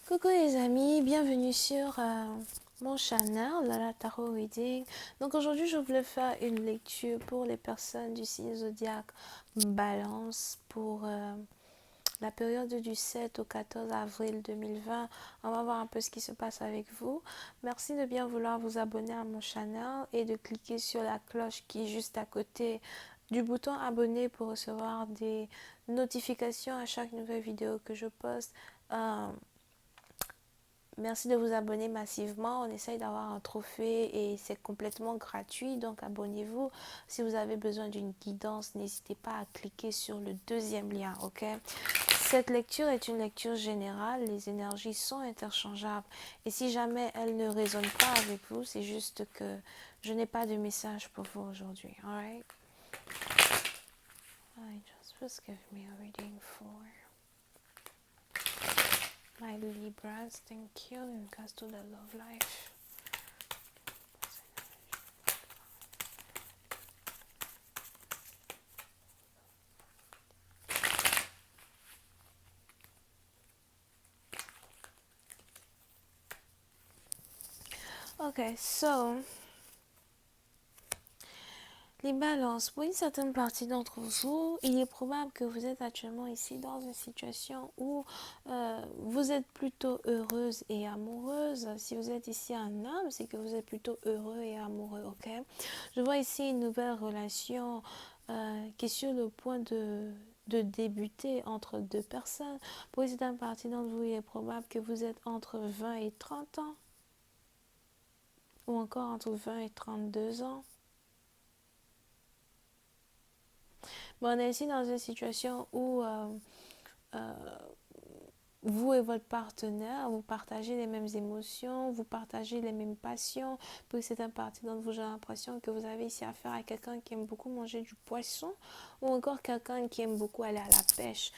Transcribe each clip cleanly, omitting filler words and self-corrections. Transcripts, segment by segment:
Coucou les amis, bienvenue sur mon channel, la Tarot Reading. Donc aujourd'hui je voulais faire une lecture pour les personnes du signe zodiaque Balance pour la période du 7 au 14 avril 2020. On va voir un peu ce qui se passe avec vous. Merci de bien vouloir vous abonner à mon channel et de cliquer sur la cloche qui est juste à côté du bouton abonner pour recevoir des notifications à chaque nouvelle vidéo que je poste. Merci de vous abonner massivement. On essaye d'avoir un trophée et c'est complètement gratuit. Donc abonnez-vous. Si vous avez besoin d'une guidance, n'hésitez pas à cliquer sur le deuxième lien. Ok? Cette lecture est une lecture générale. Les énergies sont interchangeables. Et si jamais elles ne résonnent pas avec vous, c'est juste que je n'ai pas de message pour vous aujourd'hui. Alright? Just give me a reading for my Libras. Thank you. In regards to the love life. Ok, so, les balances, pour une certaine partie d'entre vous, il est probable que vous êtes actuellement ici dans une situation où vous êtes plutôt heureuse et amoureuse. Si vous êtes ici un homme, c'est que vous êtes plutôt heureux et amoureux, ok? Je vois ici une nouvelle relation qui est sur le point de débuter entre deux personnes. Pour une certaine partie d'entre vous, il est probable que vous êtes entre 20 et 30 ans, ou encore entre 20 et 32 ans. Bon, on est ici dans une situation où euh, vous et votre partenaire, vous partagez les mêmes émotions, vous partagez les mêmes passions. Pour certaines parties d'entre vous, j'ai l'impression que vous avez ici affaire à quelqu'un qui aime beaucoup manger du poisson ou encore quelqu'un qui aime beaucoup aller à la pêche.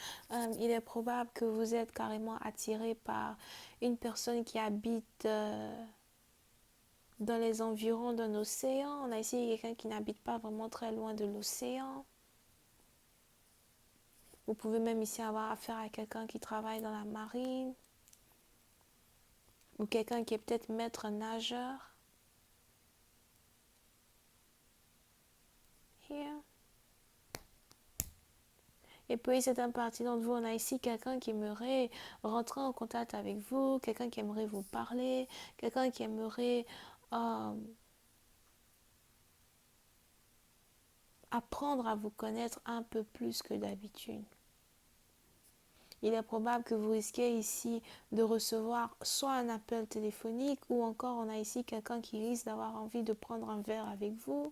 Il est probable que vous êtes carrément attiré par une personne qui habite dans les environs d'un océan. On a ici quelqu'un qui n'habite pas vraiment très loin de l'océan. Vous pouvez même ici avoir affaire à quelqu'un qui travaille dans la marine ou quelqu'un qui est peut-être maître nageur. Here. Et puis, c'est un parti d'entre vous. On a ici quelqu'un qui aimerait rentrer en contact avec vous, quelqu'un qui aimerait vous parler, quelqu'un qui aimerait apprendre à vous connaître un peu plus que d'habitude. Il est probable que vous risquez ici de recevoir soit un appel téléphonique ou encore on a ici quelqu'un qui risque d'avoir envie de prendre un verre avec vous.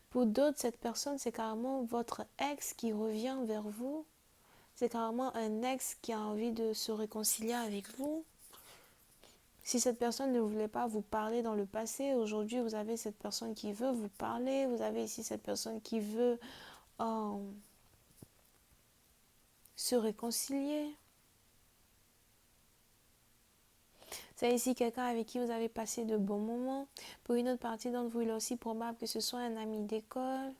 Pour d'autres, cette personne, c'est carrément votre ex qui revient vers vous. C'est carrément un ex qui a envie de se réconcilier avec vous. Si cette personne ne voulait pas vous parler dans le passé, aujourd'hui, vous avez cette personne qui veut vous parler. Vous avez ici cette personne qui veut se réconcilier. C'est ici quelqu'un avec qui vous avez passé de bons moments. Pour une autre partie d'entre vous, il est aussi probable que ce soit un ami d'école,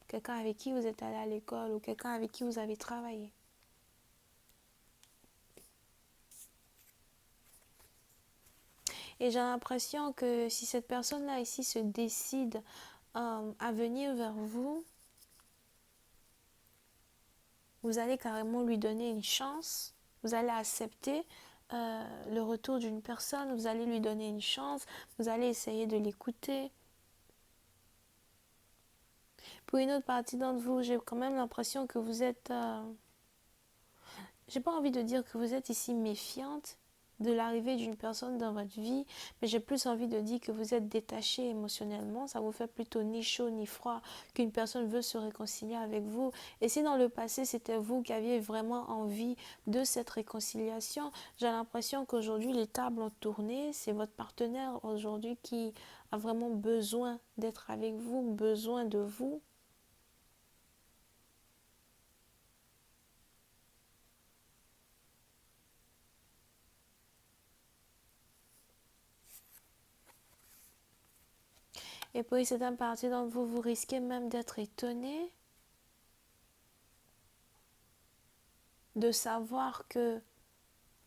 quelqu'un avec qui vous êtes allé à l'école ou quelqu'un avec qui vous avez travaillé. Et j'ai l'impression que si cette personne-là ici se décide à venir vers vous, vous allez carrément lui donner une chance. Vous allez accepter le retour d'une personne. Vous allez lui donner une chance. Vous allez essayer de l'écouter. Pour une autre partie d'entre vous, j'ai quand même l'impression que vous êtes... j'ai pas envie de dire que vous êtes ici méfiante de l'arrivée d'une personne dans votre vie, mais j'ai plus envie de dire que vous êtes détaché émotionnellement. Ça vous fait plutôt ni chaud ni froid qu'une personne veut se réconcilier avec vous. Et si dans le passé c'était vous qui aviez vraiment envie de cette réconciliation, j'ai l'impression qu'aujourd'hui les tables ont tourné. C'est votre partenaire aujourd'hui qui a vraiment besoin d'être avec vous, besoin de vous. Et puis c'est un parti dont vous risquez même d'être étonné. de savoir que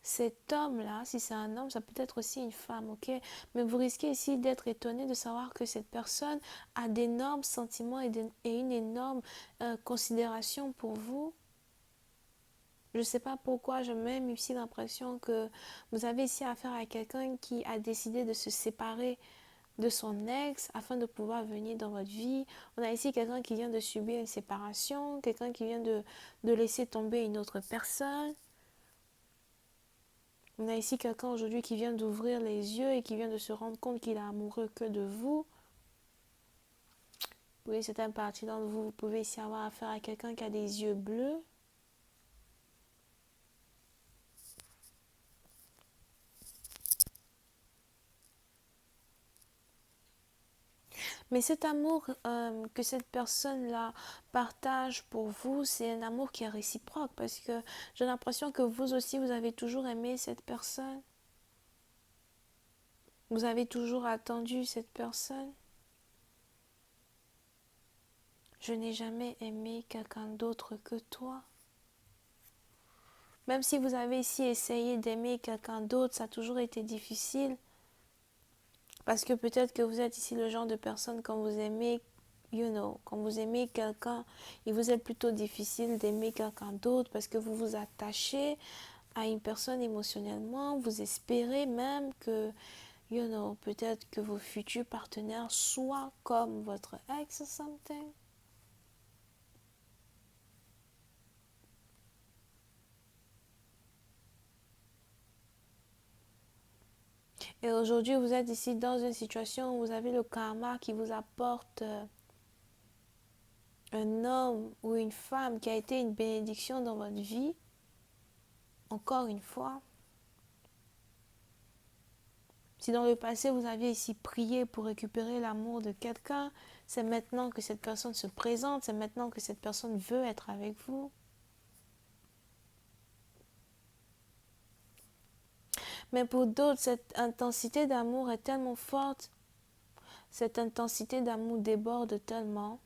cet homme-là, si c'est un homme, ça peut être aussi une femme, ok? Mais vous risquez ici d'être étonné de savoir que cette personne a d'énormes sentiments et une énorme considération pour vous. Je ne sais pas pourquoi, j'ai même ici l'impression que vous avez ici affaire à quelqu'un qui a décidé de se séparer de son ex afin de pouvoir venir dans votre vie. On a ici quelqu'un qui vient de subir une séparation, quelqu'un qui vient de laisser tomber une autre personne. On a ici quelqu'un aujourd'hui qui vient d'ouvrir les yeux et qui vient de se rendre compte qu'il est amoureux que de vous. Oui, c'est un parti d'entre vous. Vous pouvez ici avoir affaire à quelqu'un qui a des yeux bleus. Mais cet amour que cette personne-là partage pour vous, c'est un amour qui est réciproque parce que j'ai l'impression que vous aussi, vous avez toujours aimé cette personne. Vous avez toujours attendu cette personne. Je n'ai jamais aimé quelqu'un d'autre que toi. Même si vous avez ici essayé d'aimer quelqu'un d'autre, ça a toujours été difficile. Parce que peut-être que vous êtes ici le genre de personne quand vous aimez, quand vous aimez quelqu'un, il vous est plutôt difficile d'aimer quelqu'un d'autre parce que vous vous attachez à une personne émotionnellement, vous espérez même que, peut-être que vos futurs partenaires soient comme votre ex or something. Et aujourd'hui, vous êtes ici dans une situation où vous avez le karma qui vous apporte un homme ou une femme qui a été une bénédiction dans votre vie. Encore une fois, si dans le passé vous aviez ici prié pour récupérer l'amour de quelqu'un, c'est maintenant que cette personne se présente, c'est maintenant que cette personne veut être avec vous. Mais pour d'autres, cette intensité d'amour est tellement forte, cette intensité d'amour déborde tellement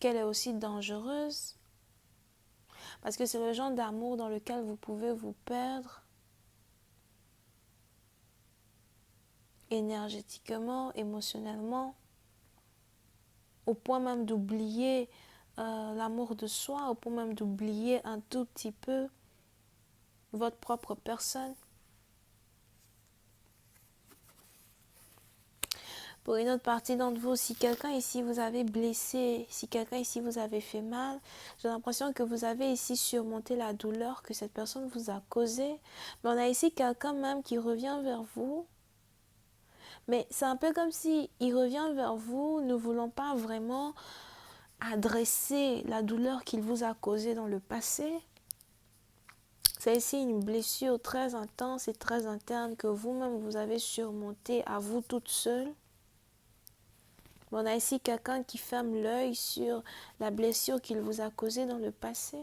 qu'elle est aussi dangereuse. Parce que c'est le genre d'amour dans lequel vous pouvez vous perdre énergétiquement, émotionnellement, au point même d'oublier l'amour de soi, au point même d'oublier un tout petit peu votre propre personne. Pour une autre partie d'entre vous, si quelqu'un ici vous avez blessé, si quelqu'un ici vous avez fait mal, j'ai l'impression que vous avez ici surmonté la douleur que cette personne vous a causée. Mais on a ici quelqu'un même qui revient vers vous. Mais c'est un peu comme si il revient vers vous, ne voulant pas vraiment adresser la douleur qu'il vous a causée dans le passé. C'est ici une blessure très intense et très interne que vous-même vous avez surmontée à vous toute seule. On a ici quelqu'un qui ferme l'œil sur la blessure qu'il vous a causée dans le passé.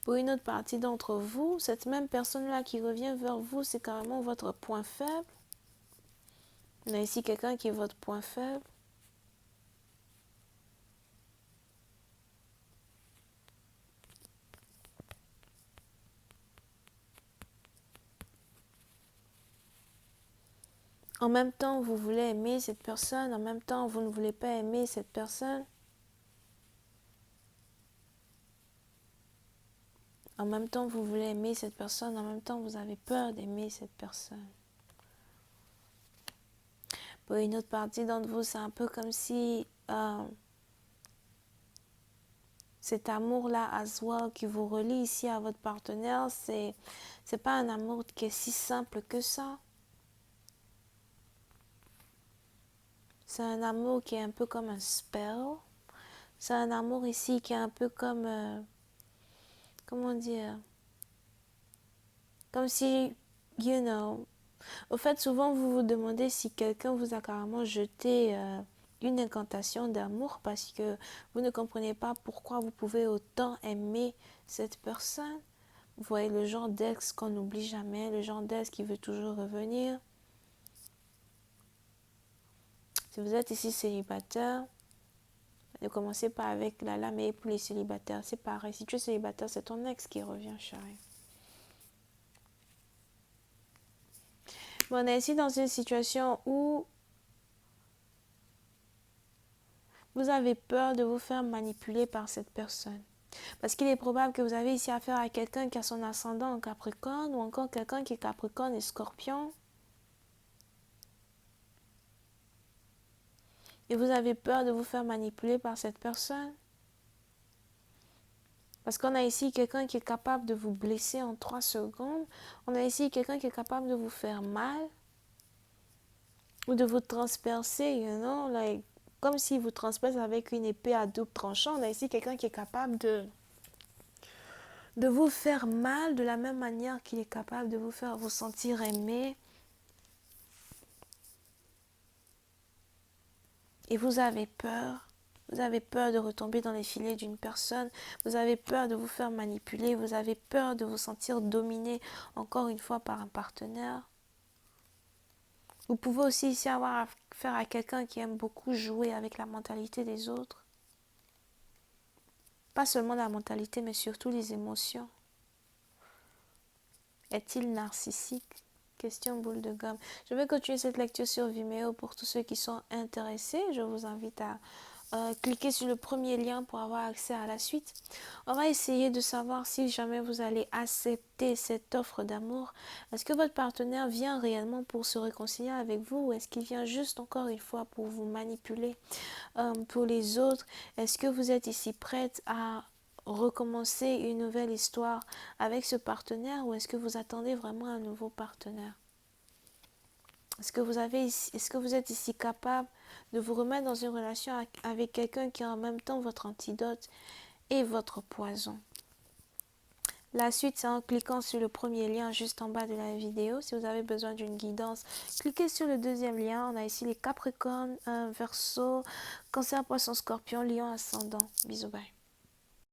Pour une autre partie d'entre vous, cette même personne-là qui revient vers vous, c'est carrément votre point faible. On a ici quelqu'un qui est votre point faible. En même temps, vous voulez aimer cette personne. En même temps, vous ne voulez pas aimer cette personne. En même temps, vous voulez aimer cette personne. En même temps, vous avez peur d'aimer cette personne. Pour une autre partie d'entre vous, c'est un peu comme si cet amour-là, as well, qui vous relie ici à votre partenaire, c'est pas un amour qui est si simple que ça. C'est un amour qui est un peu comme un spell. C'est un amour ici qui est un peu comme, comment dire, comme si, au fait, souvent vous vous demandez si quelqu'un vous a carrément jeté une incantation d'amour parce que vous ne comprenez pas pourquoi vous pouvez autant aimer cette personne. Vous voyez le genre d'ex qu'on n'oublie jamais, le genre d'ex qui veut toujours revenir. Si vous êtes ici célibataire, ne commencez pas avec la lame. Et pour les célibataires, c'est pareil. Si tu es célibataire, c'est ton ex qui revient, chérie. Bon, on est ici dans une situation où vous avez peur de vous faire manipuler par cette personne. Parce qu'il est probable que vous avez ici affaire à quelqu'un qui a son ascendant en Capricorne ou encore quelqu'un qui est Capricorne et Scorpion. Et vous avez peur de vous faire manipuler par cette personne. Parce qu'on a ici quelqu'un qui est capable de vous blesser en 3 secondes. On a ici quelqu'un qui est capable de vous faire mal. Ou de vous transpercer, you know, like, comme s'il vous transperce avec une épée à double tranchant. On a ici quelqu'un qui est capable de vous faire mal de la même manière qu'il est capable de vous faire vous sentir aimé. Et vous avez peur. Vous avez peur de retomber dans les filets d'une personne. Vous avez peur de vous faire manipuler. Vous avez peur de vous sentir dominé encore une fois par un partenaire. Vous pouvez aussi ici avoir affaire à quelqu'un qui aime beaucoup jouer avec la mentalité des autres. Pas seulement la mentalité, mais surtout les émotions. Est-il narcissique? Question boule de gomme. Je vais continuer cette lecture sur Vimeo pour tous ceux qui sont intéressés. Je vous invite à cliquer sur le premier lien pour avoir accès à la suite. On va essayer de savoir si jamais vous allez accepter cette offre d'amour. Est-ce que votre partenaire vient réellement pour se réconcilier avec vous ou est-ce qu'il vient juste encore une fois pour vous manipuler? Pour les autres, est-ce que vous êtes ici prête à recommencer une nouvelle histoire avec ce partenaire ou est-ce que vous attendez vraiment un nouveau partenaire? Est-ce que vous êtes ici capable de vous remettre dans une relation avec quelqu'un qui est en même temps votre antidote et votre poison? La suite, c'est en cliquant sur le premier lien juste en bas de la vidéo. Si vous avez besoin d'une guidance, cliquez sur le deuxième lien. On a ici les Capricornes, Verseau, Cancer, Poisson, Scorpion, Lion, Ascendant. Bisous, bye.